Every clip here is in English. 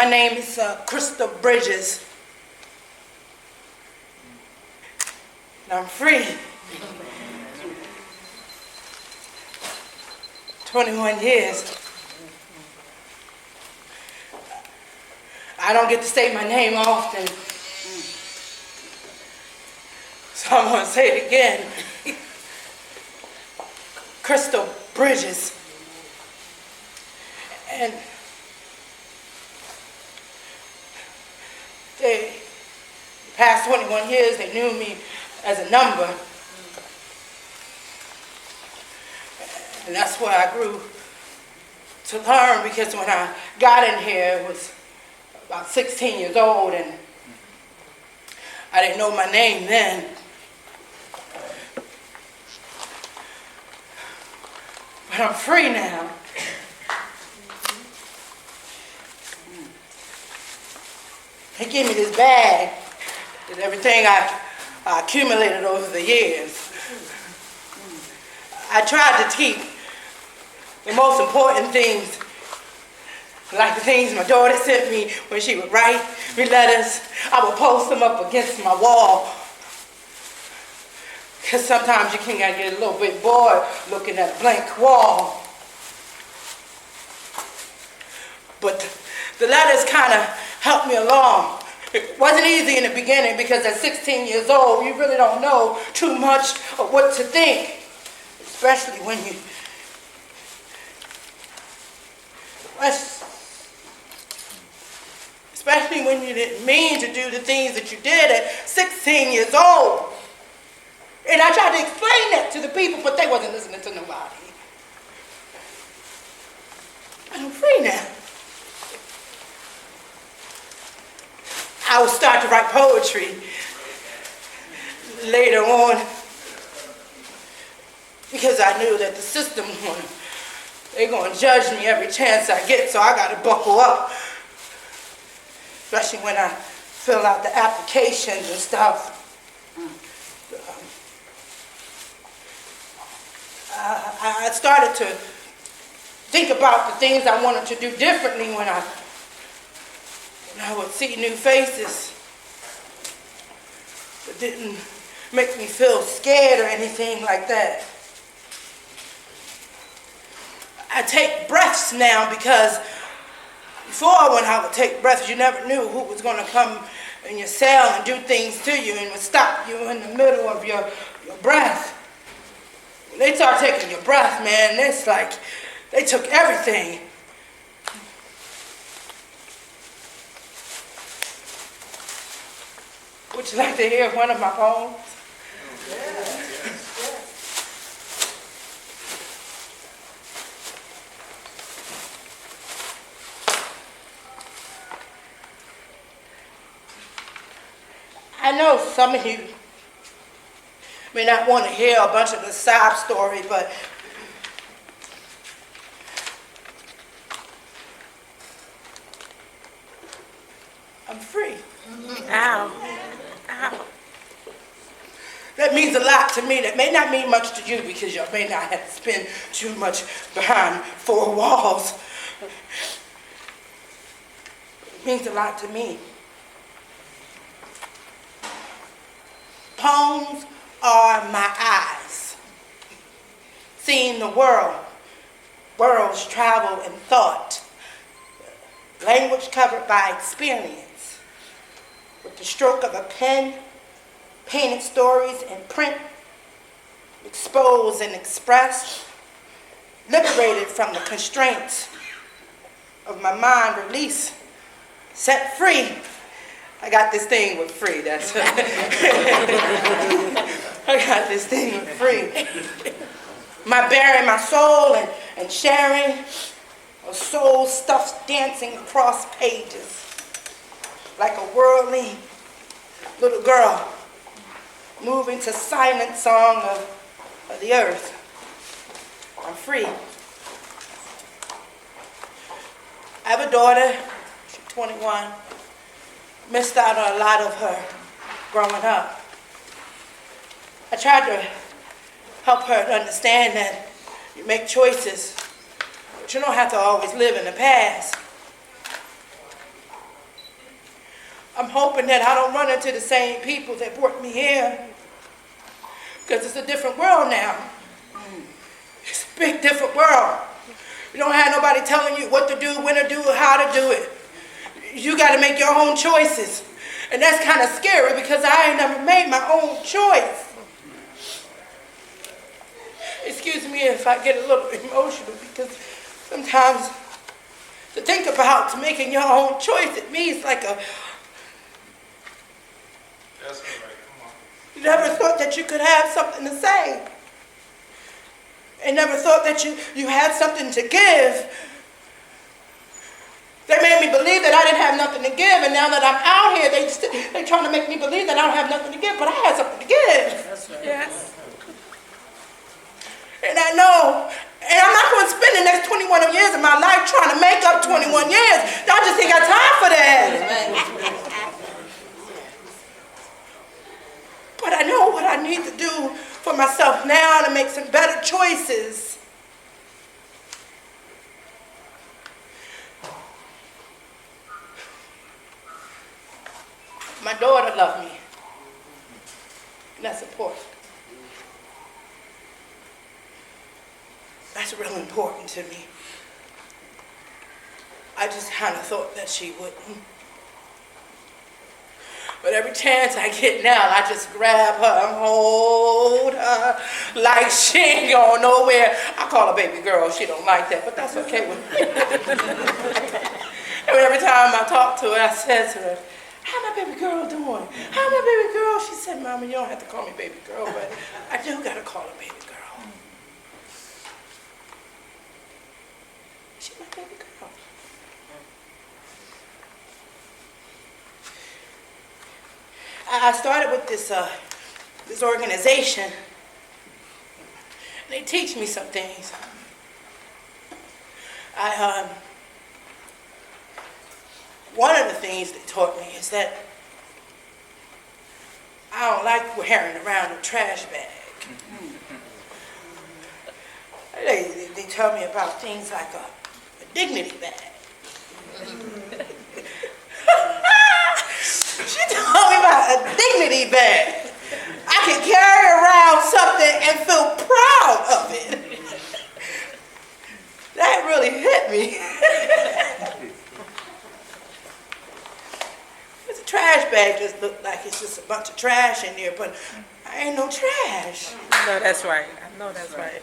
My name is Crystal Bridges. And I'm free. 21 years. I don't get to say my name often, so I'm going to say it again. Crystal Bridges. And the past 21 years, they knew me as a number. And that's where I grew to learn, because when I got in here, it was about 16 years old, and I didn't know my name then. But I'm free now. They gave me this bag with everything I accumulated over the years. I tried to keep the most important things, like the things my daughter sent me when she would write me letters. I would post them up against my wall, because sometimes you can get a little bit bored looking at a blank wall. But the letters kind of helped me along. It wasn't easy in the beginning, because at 16 years old, you really don't know too much of what to think, especially when you didn't mean to do the things that you did at 16 years old. And I tried to explain that to the people, but they wasn't listening to nobody. I'm free now. I would start to write poetry later on, because I knew that the system, they're going to judge me every chance I get, so I got to buckle up, especially when I fill out the applications and stuff. I started to think about the things I wanted to do differently when I would see new faces. It didn't make me feel scared or anything like that. I take breaths now, because before, when I would take breaths, you never knew who was going to come in your cell and do things to you and would stop you in the middle of your breath. When they start taking your breath, man, it's like they took everything. Would you like to hear one of my poems? Yeah. I know some of you may not want to hear a bunch of the sob story, but I'm free. Ow. Ow. That means a lot to me. That may not mean much to you, because you may not have to spend too much behind four walls. It means a lot to me. Poems are my eyes, seeing the world, worlds travel in thought, language covered by experience. With the stroke of a pen, painted stories in print, exposed and expressed, liberated from the constraints of my mind, released, set free. I got this thing with free, that's I got this thing with free. My bearing my soul and sharing, a soul stuffed dancing across pages, like a whirling little girl moving to silent song of the earth. I'm free. I have a daughter, she's 21. Missed out on a lot of her growing up. I tried to help her to understand that you make choices, but you don't have to always live in the past. I'm hoping that I don't run into the same people that brought me here. Because it's a different world now. It's a big different world. You don't have nobody telling you what to do, when to do it, how to do it. You got to make your own choices. And that's kind of scary because I ain't never made my own choice. Excuse me if I get a little emotional because sometimes to think about making your own choice, it means like a... That's all right, come on. You never thought that you could have something to say. And never thought that you had something to give. They made me believe that I didn't have nothing to give, and now that I'm out here, they trying to make me believe that I don't have nothing to give, but I had something to give. That's right. Yes. And I know, and I'm not going to spend the next 21 years of my life trying to make up 21 years. I just ain't got time for that. But I know what I need to do for myself now to make some better choices. My daughter loved me, and that's important. That's real important to me. I just kind of thought that she wouldn't. But every chance I get now, I just grab her and hold her like she ain't going nowhere. I call her baby girl. She don't like that, but that's okay with me. And every time I talk to her, I said to her, "How my baby girl doing? How my baby girl?" She said, "Mama, you don't have to call me baby girl, but I do got to call her baby girl. She's my baby girl." I started with this organization. They teach me some things. One of the things they taught me is that I don't like wearing around a trash bag. They tell me about things like a dignity bag. She told me about a dignity bag. I can carry around something and feel proud of it. That really hit me. It's a trash bag just looked like it's just a bunch of trash in there, but I ain't no trash. No, that's right. I know that's right.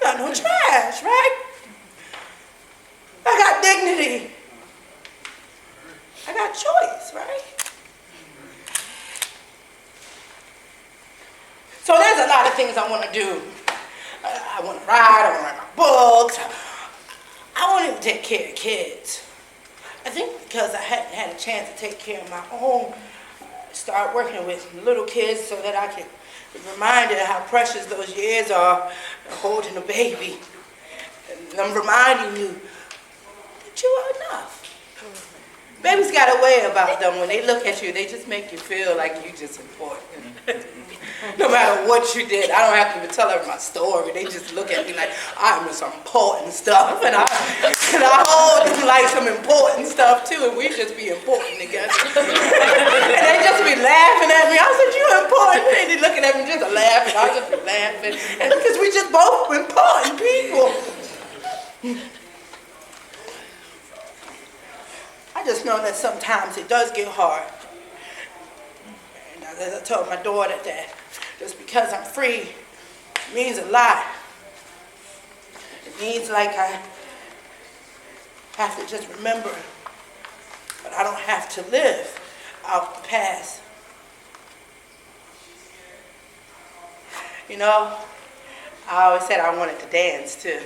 Not no trash, right? I got dignity. I got choice, right? So there's a lot of things I want to do. I want to ride, I want to write my books. I want to even take care of kids. I think because I hadn't had a chance to take care of my own, start working with little kids so that I can be reminded of how precious those years are holding a baby. And I'm reminding you that you are enough. Babies got a way about them. When they look at you, they just make you feel like you just important. No matter what you did. I don't have to even tell them my story. They just look at me like I'm some important stuff. And I hold them like some important stuff too. And we just be important together. And they just be laughing at me. I said, "You important." And they looking at me just laughing. I just be laughing. And because we just both important people. I just know that sometimes it does get hard. And as I told my daughter that just because I'm free means a lot. It means like I have to just remember, but I don't have to live out the past. You know, I always said I wanted to dance too.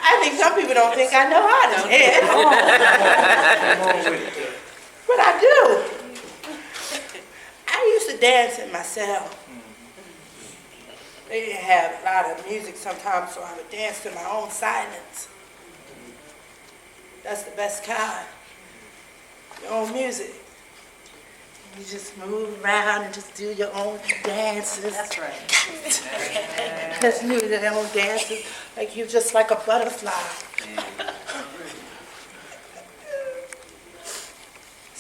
I think some people don't think I know how to dance. But I do. I used to dance in my cell. They didn't have a lot of music sometimes, so I would dance to my own silence. That's the best kind. Your own music. You just move around and just do your own dances. That's right. Just do your own dances, like you're just like a butterfly.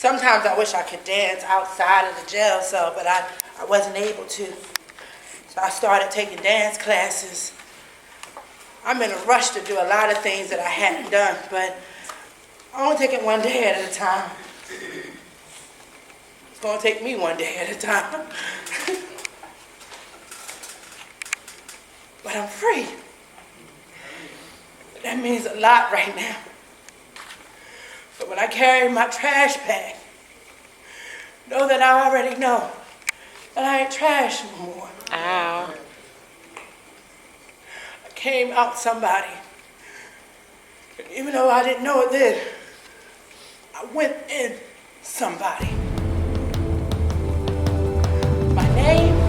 Sometimes I wish I could dance outside of the jail cell, but I wasn't able to. So I started taking dance classes. I'm in a rush to do a lot of things that I hadn't done, but I only take it one day at a time. It's gonna take me one day at a time. But I'm free. That means a lot right now. But when I carry my trash bag, know that I already know that I ain't trash no more. Ow. I came out somebody. And even though I didn't know it then, I went in somebody. My name